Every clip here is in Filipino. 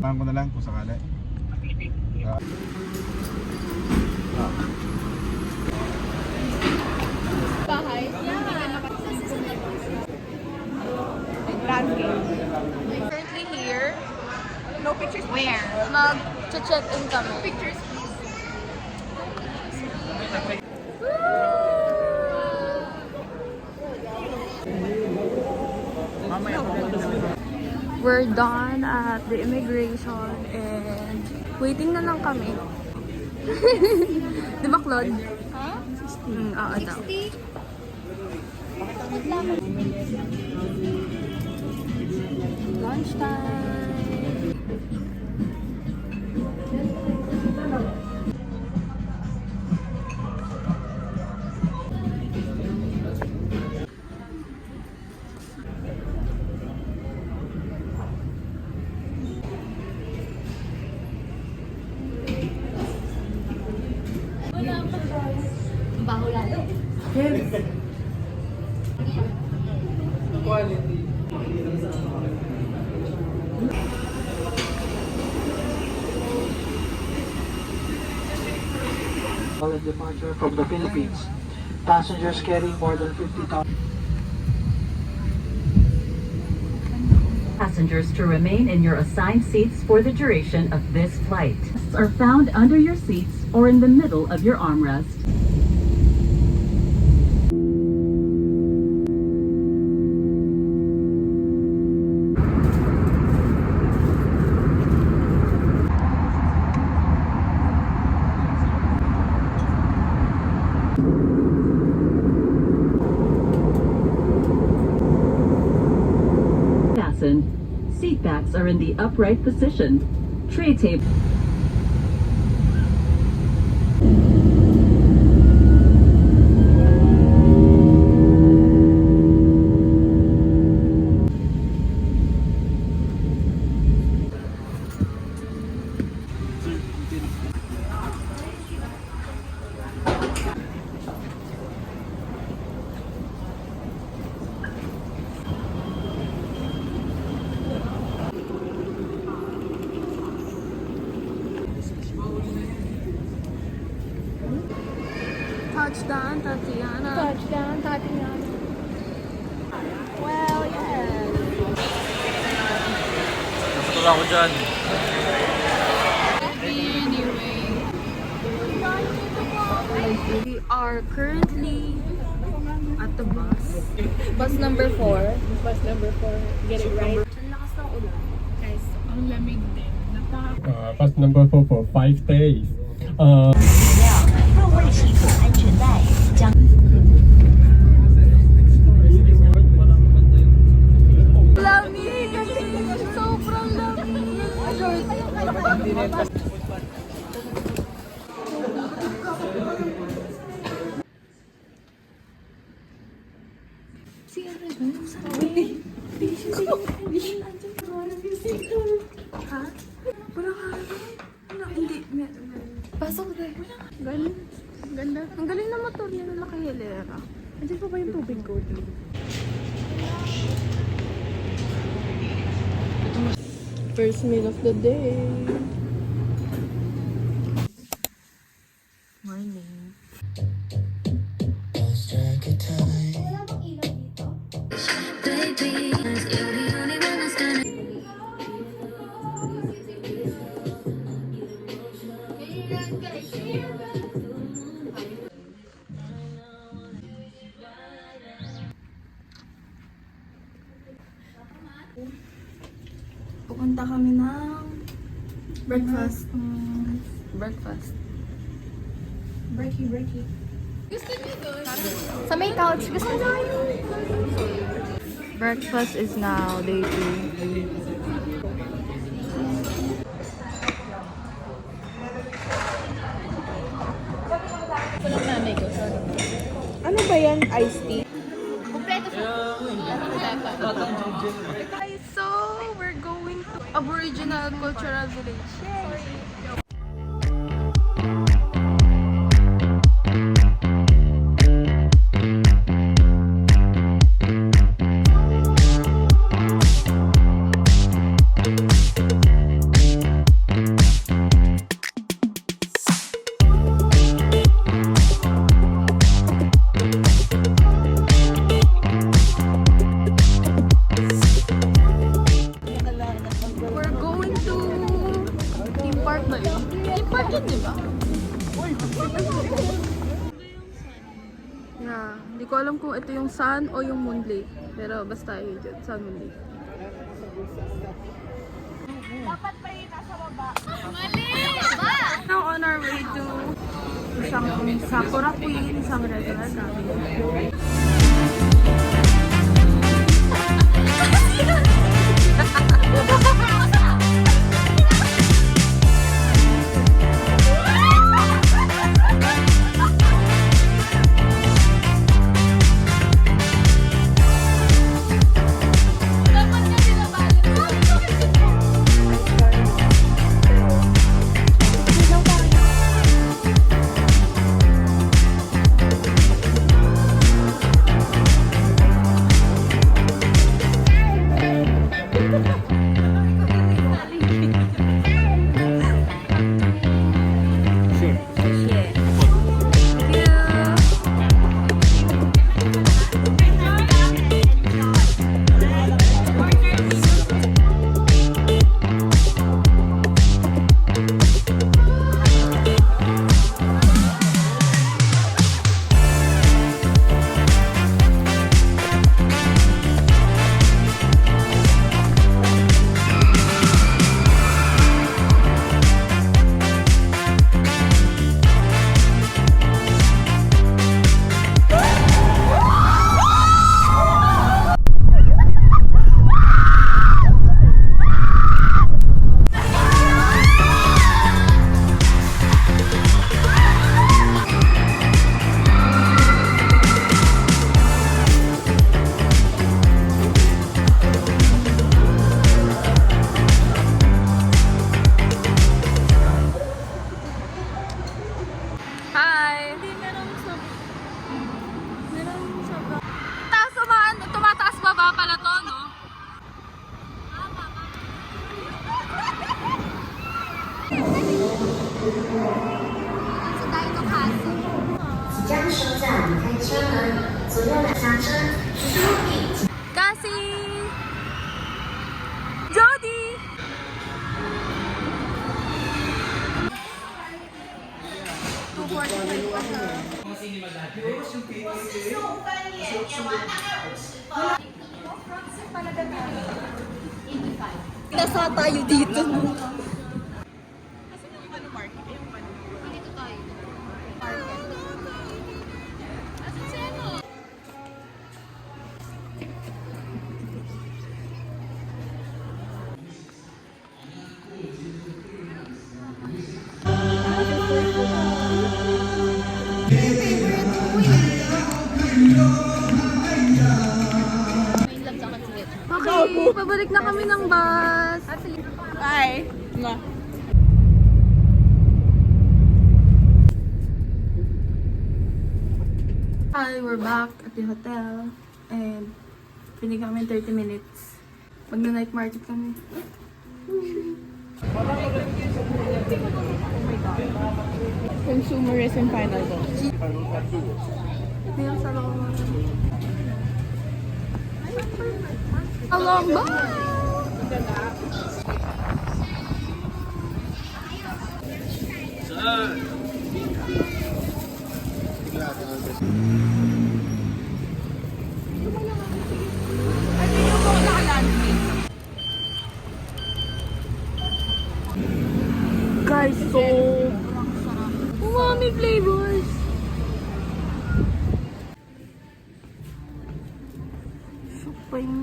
Tahan ko na lang kung sakali. Bahay? Currently here. No pictures. Where? Mag-check-in kami. Pictures, please. We're done at the immigration and waiting na lang kami. Di ba, Claude? Ha? 60. Oo daw. 60? Lunch time! Baho lalo. Yes. Quality. Departure from the Philippines. Passengers carrying more than 50,000. Passengers to remain in your assigned seats for the duration of this flight. Are found under your seats or in the middle of your armrest. Seat backs are in the upright position. Tray table. Touchdown, Tatiana. Touchdown, Tatiana. Well, yes. Nasakot ako dyan. Anyway. We are currently at the bus. Bus number 4. Bus number 4. Get it right. Ang lakas ng ulan. Guys, ang lamig din. Bus number 4 for 5 days. 若未系妥安全带，将。 Lamig! Sobrang lamig! Si Arre ba yung sabi? Ha? Wala ka rin? Hindi. Pasok rin. Galing. Ganda. Ang galing na motor niya na nakahilera. Andiyan pa ba yung tubig ko? First meal of the day. Morning. Pupunta kami ng breakfast. Breakfast. Breaky. Gusto niyo doon? Sa may couch. Gusto niyo yun? Breakfast is now day 2. Ano ba yan? Iced tea? Kompleto siya. Guys, so we're going to Aboriginal Cultural Village. Yay! Bakit, di ba? Hindi ko alam kung ito yung sun o yung moon lake. Pero basta yun dyan, sun moon lake. Dapat pa rin nasa baba. Now on our way to isang Sakura Queen, isang regular cafe. Hi! Meron sa taas tumataas baba pala to, no? Kasi Jody! Nasa tayo dito. Okay, pabalik na kami ng bus. Bye. Hi, we're back at the hotel. And binigyan kami 30 minutes. Mag-night market kami. Consumerism final goal. Ngayon sa loob. Along bye! Guys, so umami flavors. Shopping.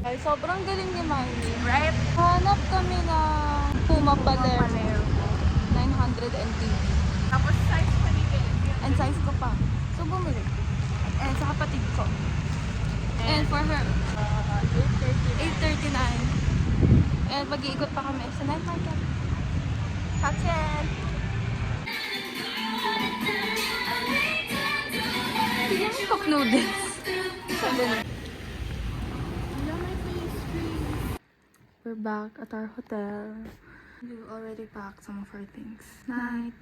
Ay, sobrang galing ni Miley. Right? Hanap kami ng Puma Palermo. 900 NTV. Tapos size pa ni And size ko pa. So, bumili. And sa kapatid ko. And for her, 839. And mag-iikot pa kami sa night market. Hatchet! Tignan mo cup noodles. Sabi na. We're back at our hotel. We already packed some of our things. Night.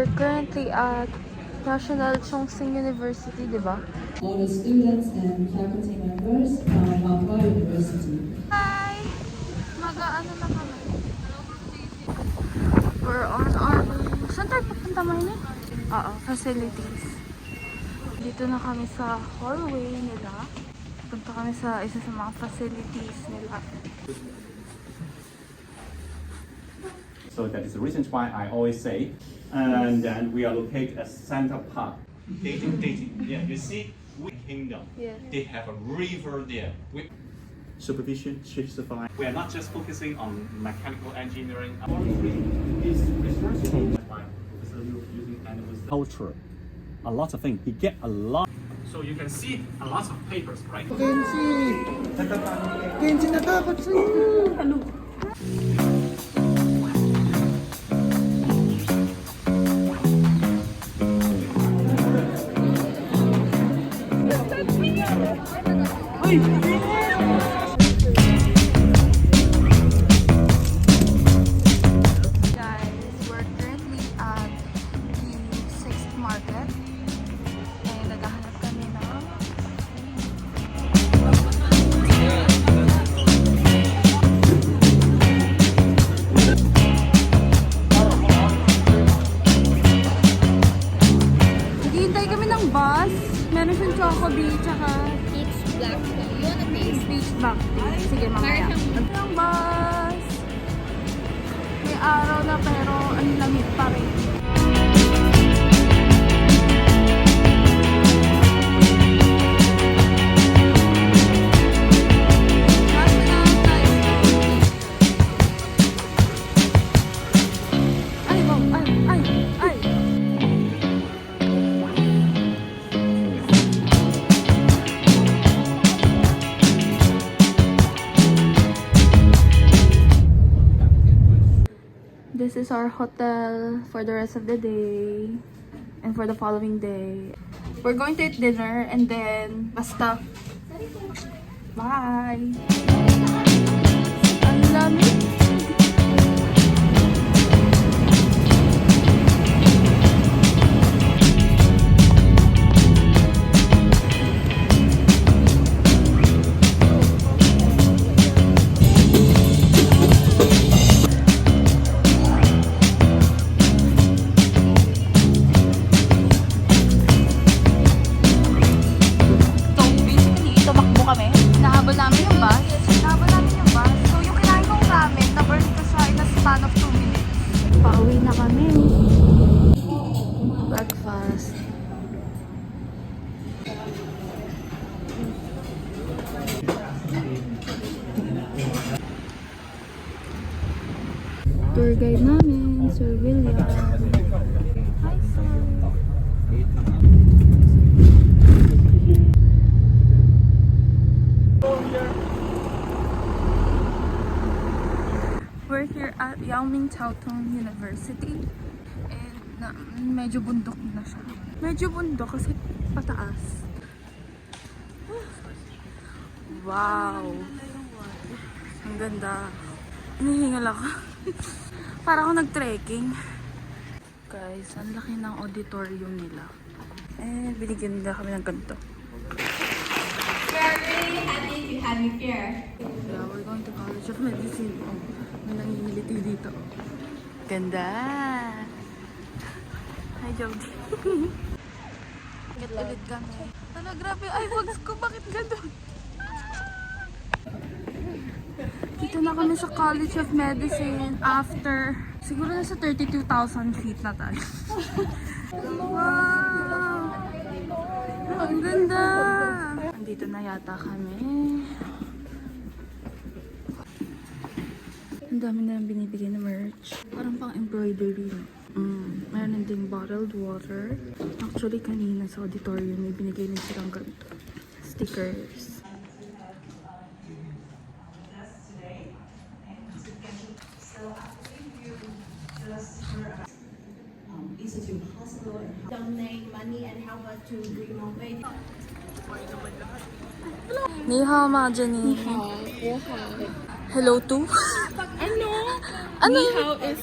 We're currently at National Chongqing University, di ba? All the students and faculty members from Papua University. Hi! Mag-ano na kami. We're on our way. Saan tayo papunta mo yun? Oo, facilities. Dito na kami sa hallway nila. Punta kami sa isa sa mga facilities nila. So that is the reason why I always say, and then we are located at Center Park. Dating. Yeah, you see, we kingdom. Yeah. They have a river there. We supervision, shift supply. We are not just focusing on mechanical engineering. Is researching using animals. Culture, a lot of things. You get a lot. So you can see a lot of papers, right? Guys, we're currently at the 6th Market. And naghahanap kami ng naghihintay kami ng bus. Meron siyang Chocobee, tsaka It's black tea. You wanna taste? Beach Black Tea. Sige, mamaya. Ang bus! May araw na pero ang lamig pa rin. Ay, wow! Ay! This is our hotel for the rest of the day and for the following day. We're going to eat dinner and then basta. Bye! Ang lamig! Tumakbo kami. Nahabol namin yung bus. So, yung kinain kong ramen, na-burn ko siya in a span of 2 minutes. Pauwi na kami. Breakfast. Tour guide namin, Sir William. Hi, sir. We're here at Yao Ming Chiao Tung University and medyo bundok na siya. Medyo bundok kasi pataas. Wow! Ang ganda. Hinihingal ako. Para ako nag-trekking. Guys, ang laki ng auditorium nila. And binigyan nila kami ng ganito. We are really happy to have you here. Yeah, we're going to College of Medicine. Oh, may nangingiliti dito. Ganda! Hi, Jody. Ulit kami. Ano, grabe. Ay, wag ko. Bakit gano'n? Dito na kami sa College of Medicine after, siguro nasa 32,000 feet na tayo. Wow! Ang ganda! Andito na yata kami. Ang dami na binibigay na merch. Parang pang embroidery. Meron ding bottled water. Actually, kanina sa auditorium may binigay na silang ganito. Stickers. Donate money and help us to renovate. Ni hao ma, Jenny. Hello to? Ano? Ano? Ni hao is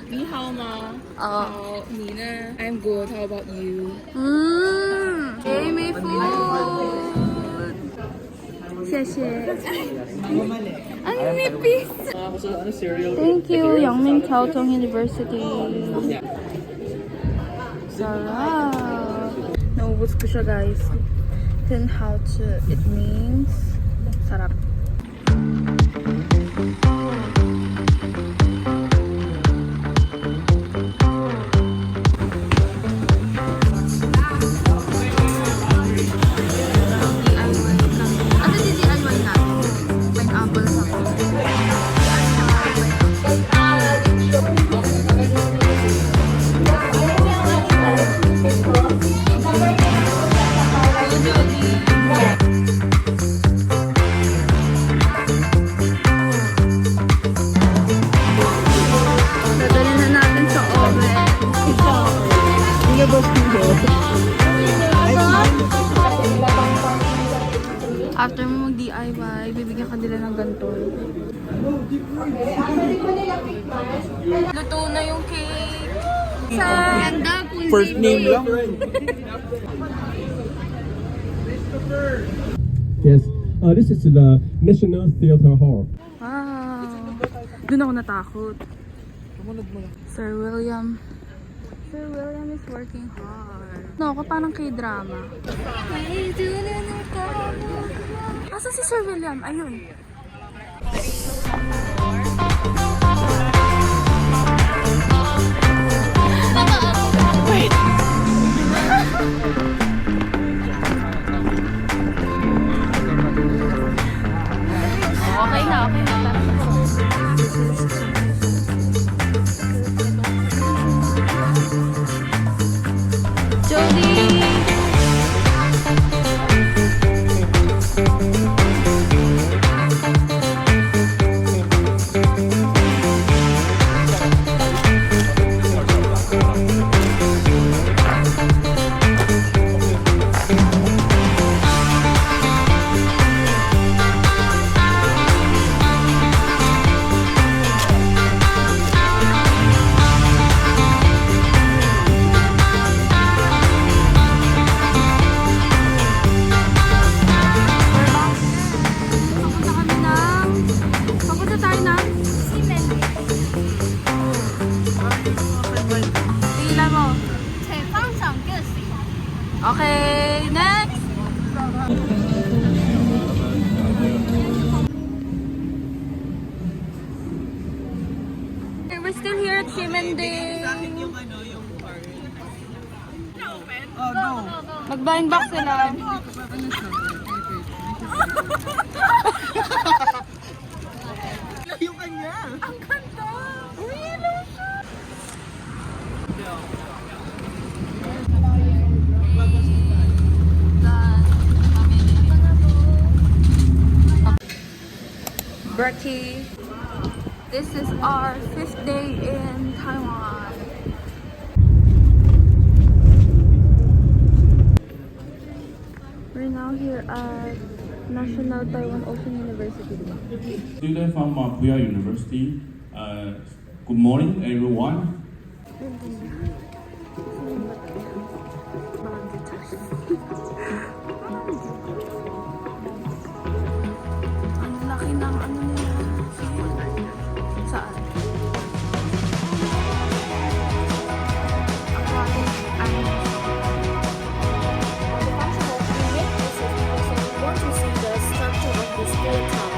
Ni hao ma. Oh. Nina. I'm good. How about you? Hey, may food! Xie. Ang nipis! Thank you, Yangming Caotong University. Sarap! Naubos ko siya, guys. Then how to, it means sarap. Dadalhin na natin sa oven. After mo mag-DIY, bibigyan ka nila ng ganito. Luto na yung cake. First name lang. Yes, this is the National Theatre Hall. Wow. Doon ako natakot. Sir William. Sir William is working hard. No, ako parang K-drama. Asa si Sir William? Ayun. Wait. Okay na. Jody! Okay, next! We're still here at Ximending. Mag-buying box sila. Yung kanya. Ang ganda! Really siya! Brekkie. This is our 5th day in Taiwan. We're now here at National Taiwan Ocean University. Student from Puya University. Good morning, everyone. Ang laki ng ano nila. Saan? Aquatic animals. The function of create this is because we want to see the structure of the skeleton.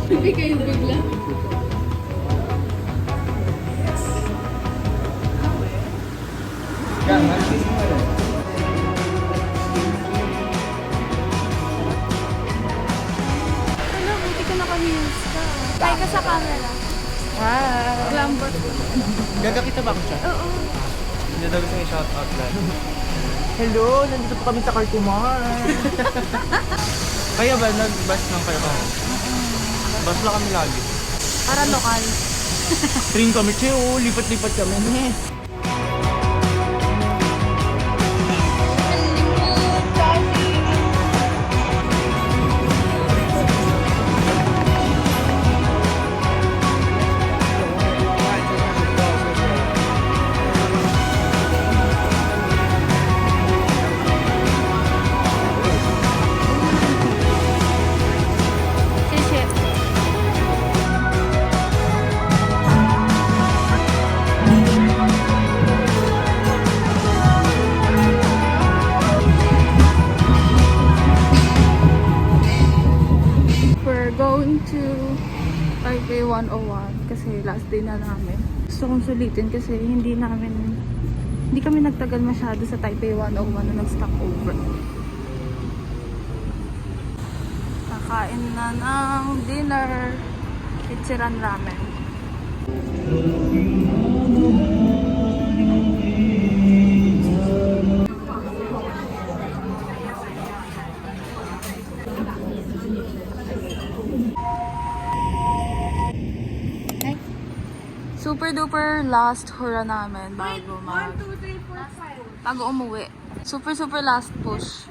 Hindi kayo bigla. Hello, buti ka naka-heels ka. Try ka sa camera. Hi! Lambot. Gagakita ba ako siya? Oo. Hindi daw gusto yung shoutout lang. Hello! Nandito po kami sa Cartumar. Kaya ba, nag-bus lang kayo kami? Bus lang kami lagi. Para lokal. Train kami, che, oh. Lipat-lipat kami. We're going to Taipei 101 kasi last day na namin. Gusto kong sulitin kasi hindi kami nagtagal masyado sa Taipei 101 na nag-stop over. Kakain na ng dinner. Ichiran ramen. Super duper last hura namin bago umuwi. Super last push.